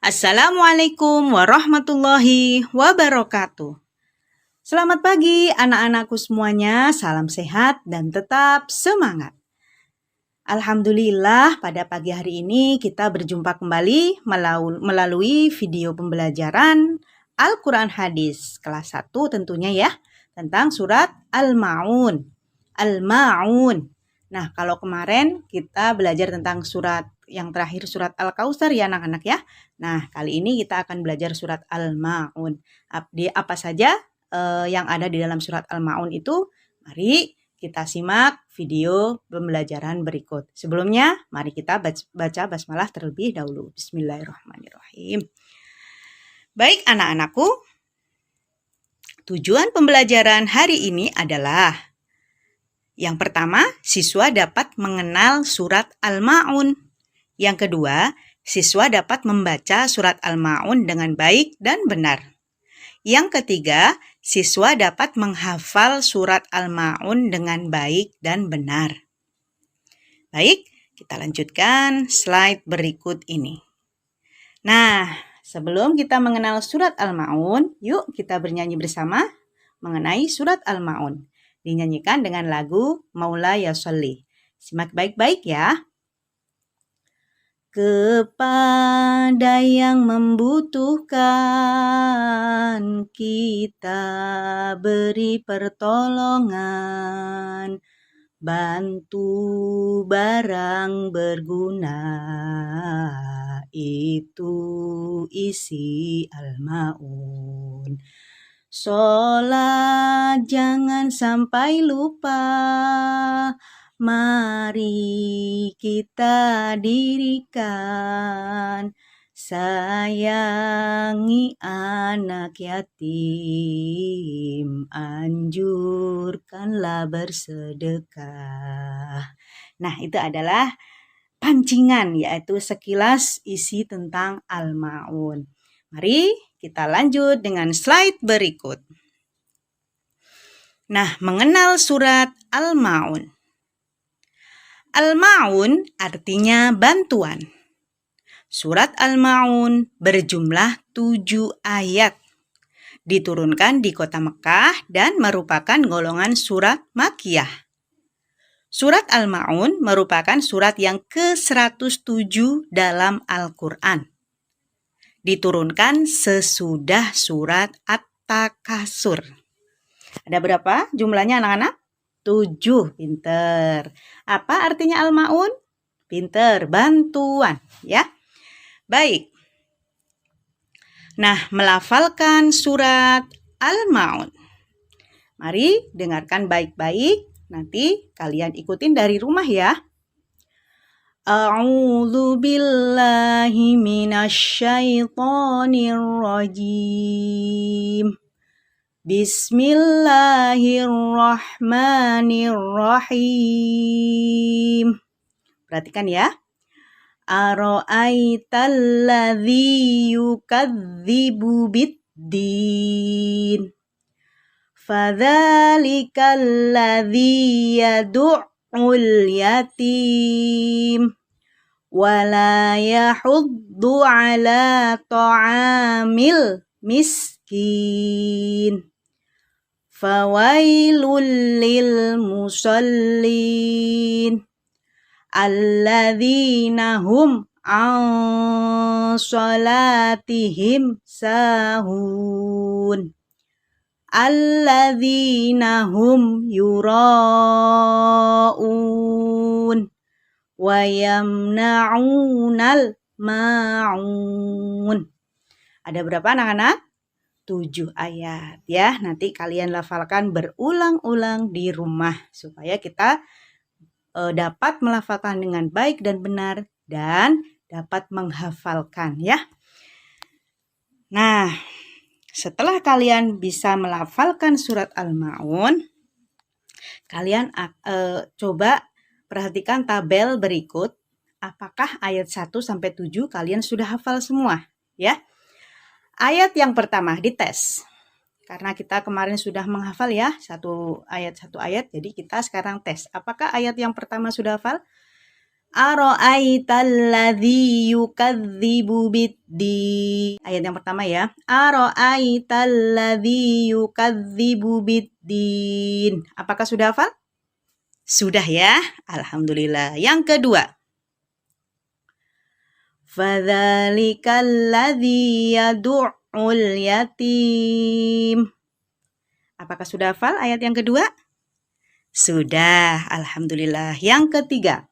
Assalamualaikum warahmatullahi wabarakatuh. Selamat pagi anak-anakku semuanya, salam sehat dan tetap semangat. Alhamdulillah pada pagi hari ini kita berjumpa kembali melalui video pembelajaran Al-Quran Hadis kelas 1 tentunya ya, tentang surat Al-Ma'un. Al-Ma'un. Nah, kalau kemarin kita belajar tentang surat yang terakhir surat Al-Kautsar ya anak-anak ya. Nah, kali ini kita akan belajar surat Al-Ma'un. Apa saja yang ada di dalam surat Al-Ma'un itu? Mari kita simak video pembelajaran berikut. Sebelumnya, mari kita baca basmalah terlebih dahulu. Bismillahirrahmanirrahim. Baik anak-anakku, tujuan pembelajaran hari ini adalah yang pertama, siswa dapat mengenal surat Al-Ma'un. Yang kedua, siswa dapat membaca surat Al-Ma'un dengan baik dan benar. Yang ketiga, siswa dapat menghafal surat Al-Ma'un dengan baik dan benar. Baik, kita lanjutkan slide berikut ini. Nah, sebelum kita mengenal surat Al-Ma'un, yuk kita bernyanyi bersama mengenai surat Al-Ma'un. Dinyanyikan dengan lagu Maulaya Sholli. Simak baik-baik ya. Kepada yang membutuhkan kita beri pertolongan, bantu barang berguna, itu isi Al-Ma'un. Sholat jangan sampai lupa, mari kita dirikan, sayangi anak yatim, anjurkanlah bersedekah. Nah, itu adalah pancingan, yaitu sekilas isi tentang Al-Ma'un. Mari kita lanjut dengan slide berikut. Nah, mengenal surat Al-Ma'un. Al-Ma'un artinya bantuan. Surat Al-Ma'un berjumlah 7 ayat. Diturunkan di kota Mekah dan merupakan golongan surat Makkiyah. Surat Al-Ma'un merupakan surat yang ke-107 dalam Al-Quran. Diturunkan sesudah surat At-Takasur. Ada berapa jumlahnya anak-anak? 7. Pinter. Apa artinya Al-Ma'un? Pinter, bantuan ya. Baik. Nah, melafalkan surat Al-Ma'un. Mari dengarkan baik-baik. Nanti kalian ikutin dari rumah ya. A'udzu billahi minasyaitonir rajim. Bismillahirrahmanirrahim. Perhatikan ya. Ara'aitalladzi yukadzibu biddin. Fadzalikalladzi yad'ul yatim. Wala yahuddu ala ta'amil miskin. Fawailul lil musallin. Alladzina hum an salatihim sahun. Alladzina hum yura'un. Wa yamna'unal ma'un. Ada berapa anak-anak? 7 ayat ya. Nanti kalian lafalkan berulang-ulang di rumah supaya kita dapat melafalkan dengan baik dan benar dan dapat menghafalkan ya. Nah, setelah kalian bisa melafalkan surat Al-Ma'un, kalian coba perhatikan tabel berikut. Apakah ayat 1 sampai 7 kalian sudah hafal semua ya? Ayat yang pertama dites. Karena kita kemarin sudah menghafal ya, satu ayat, jadi kita sekarang tes. Apakah ayat yang pertama sudah hafal? Ara'aital ladzi yukadzibu biddin. Ayat yang pertama ya. Ara'aital ladzi yukadzibu biddin. Apakah sudah hafal? Sudah ya. Alhamdulillah. Yang kedua. Fadzalikal ladzi yad'ul yatim. Apakah sudah hafal ayat yang kedua? Sudah. Alhamdulillah. Yang ketiga.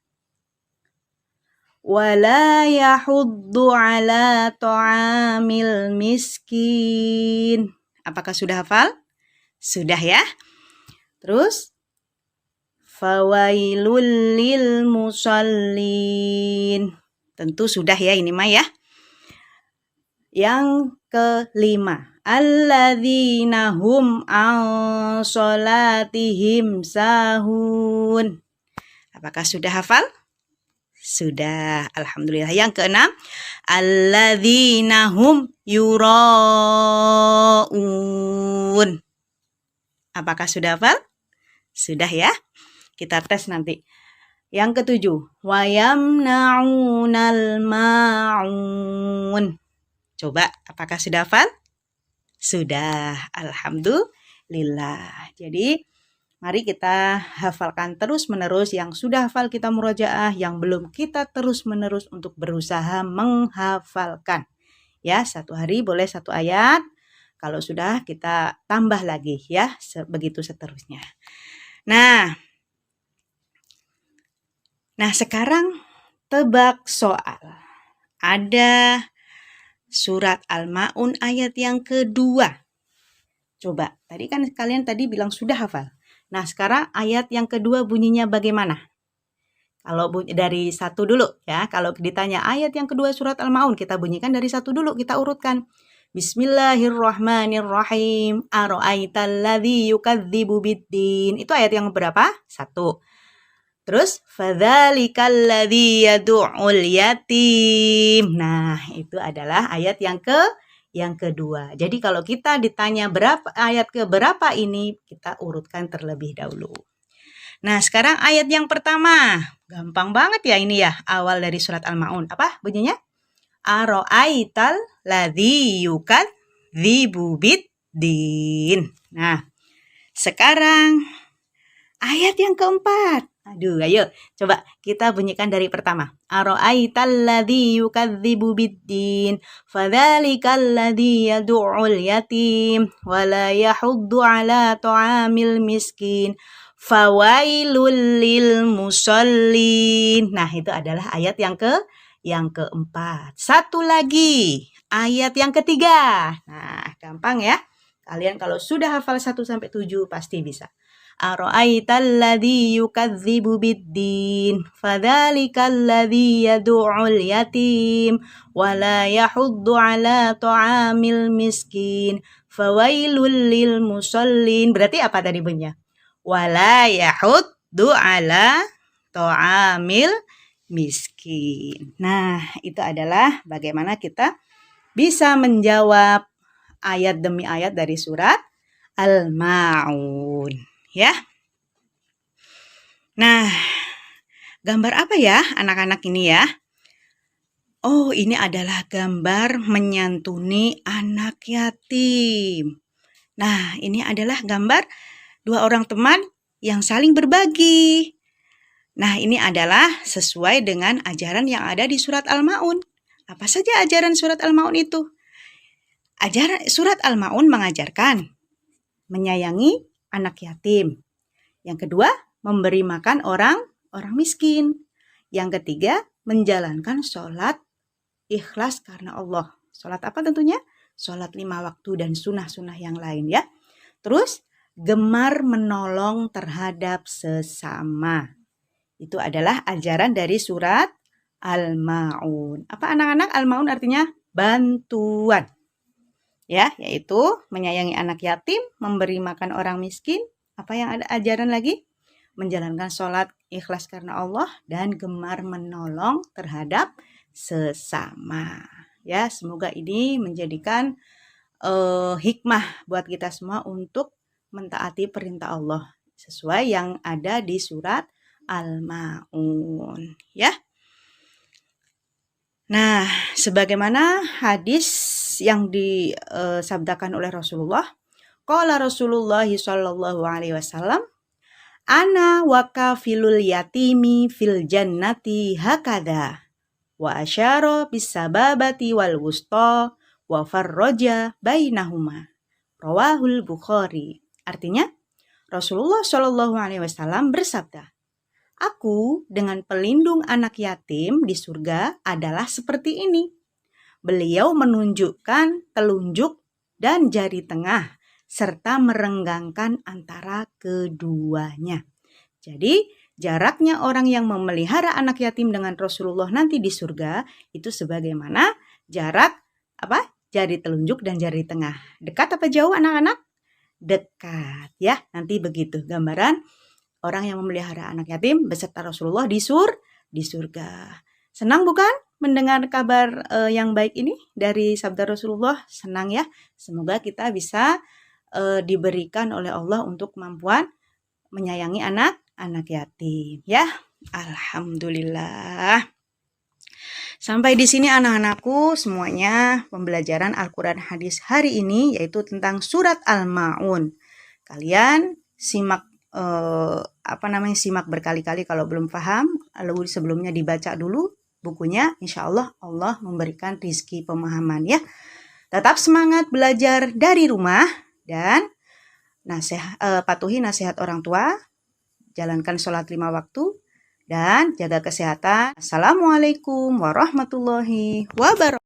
Wala yahuddu ala ta'amil miskin. Apakah sudah hafal? Sudah ya. Terus fawailul lil musallin. Tentu sudah ya ini mah ya. Yang kelima, alladzina hum an sholatihim sahun. Apakah sudah hafal? Sudah, alhamdulillah. Yang keenam, alladzina hum yura'un. Apakah sudah hafal? Sudah ya. Kita tes nanti. Yang ketujuh, wa yamna'unal ma'un. Coba, apakah sudah hafal? Sudah, alhamdulillah. Jadi, mari kita hafalkan terus-menerus. Yang sudah hafal kita murojaah, yang belum kita terus-menerus untuk berusaha menghafalkan. Ya, satu hari boleh satu ayat. Kalau sudah kita tambah lagi ya, begitu seterusnya. Nah sekarang tebak soal. Ada surat Al-Ma'un ayat yang kedua. Coba, tadi kan kalian bilang sudah hafal. Nah, sekarang ayat yang kedua bunyinya bagaimana? Kalau dari satu dulu ya. Kalau ditanya ayat yang kedua surat Al-Ma'un, kita bunyikan dari satu dulu, kita urutkan. Bismillahirrahmanirrahim. Ara'aital ladzi yukadzibu biddin. Itu ayat yang berapa? 1. Terus fadzalikal ladzi yad'ul yatim. Nah, itu adalah ayat yang kedua. Jadi kalau kita ditanya ayat ke berapa ini, kita urutkan terlebih dahulu. Nah, sekarang ayat yang pertama. Gampang banget ya ini ya, awal dari surat Al-Ma'un. Apa bunyinya? Ara'aital ladzi yukadzibu biddin. Nah, sekarang ayat yang keempat. Ayo coba kita bunyikan dari pertama. Ara'aital ladzi yukadzibu biddin, fadzalikal ladzi yad'ul yatim, wala yahuddu ala ta'amil miskin, fawailul lil musallin. Nah, itu adalah ayat yang keempat. Satu lagi, ayat yang ketiga. Nah, gampang ya. Kalian kalau sudah hafal 1 sampai 7 pasti bisa. Ara'aital ladzi yukadzibu biddin, fadzalikal ladzi yad'ul yatim, wala yahuddu ala ta'amil miskin, fawailul lil musallin. Berarti apa tadi bunyinya? Wala yahuddu ala ta'amil miskin. Nah, itu adalah bagaimana kita bisa menjawab ayat demi ayat dari surat Al-Ma'un. Ya. Nah, gambar apa ya anak-anak ini ya? Oh, ini adalah gambar menyantuni anak yatim. Nah, ini adalah gambar 2 orang teman yang saling berbagi. Nah, ini adalah sesuai dengan ajaran yang ada di surat Al-Ma'un. Apa saja ajaran surat Al-Ma'un itu? Ajaran surat Al-Ma'un mengajarkan menyayangi anak yatim. Yang kedua, memberi makan orang miskin. Yang ketiga, menjalankan sholat ikhlas karena Allah. Sholat apa tentunya? Sholat 5 waktu dan sunnah-sunnah yang lain ya. Terus, gemar menolong terhadap sesama. Itu adalah ajaran dari surat Al-Ma'un. Apa anak-anak? Al-Ma'un artinya bantuan. Ya, yaitu menyayangi anak yatim, memberi makan orang miskin. Apa yang ada ajaran lagi? Menjalankan sholat ikhlas karena Allah dan gemar menolong terhadap sesama. Ya, semoga ini menjadikan hikmah buat kita semua untuk mentaati perintah Allah sesuai yang ada di surat Al-Ma'un. Ya. Nah, sebagaimana hadis yang disabdakan oleh Rasulullah, qala Rasulullah sallallahu alaihi wasallam, ana wa kafilul yatimi fil jannati hakada wa asyara bis sababati wal wusta wa farraja bainahuma. Rawahul Bukhari. Artinya, Rasulullah Shallallahu alaihi wasallam bersabda, "Aku dengan pelindung anak yatim di surga adalah seperti ini." Beliau menunjukkan telunjuk dan jari tengah serta merenggangkan antara keduanya. Jadi, jaraknya orang yang memelihara anak yatim dengan Rasulullah nanti di surga itu sebagaimana jarak jari telunjuk dan jari tengah. Dekat apa jauh anak-anak? Dekat ya. Nanti begitu gambaran orang yang memelihara anak yatim beserta Rasulullah di surga. Senang bukan mendengar kabar yang baik ini dari sabda Rasulullah? Senang ya. Semoga kita bisa diberikan oleh Allah untuk kemampuan menyayangi anak yatim ya. Alhamdulillah. Sampai di sini anak-anakku semuanya pembelajaran Al-Quran hadis hari ini yaitu tentang surat Al-Ma'un. Kalian simak simak berkali-kali kalau belum paham, lalu sebelumnya dibaca dulu bukunya, insya Allah Allah memberikan rizki pemahaman ya. Tetap semangat belajar dari rumah dan patuhi nasihat orang tua, jalankan sholat 5 waktu, dan jaga kesehatan. Assalamualaikum warahmatullahi wabarakatuh.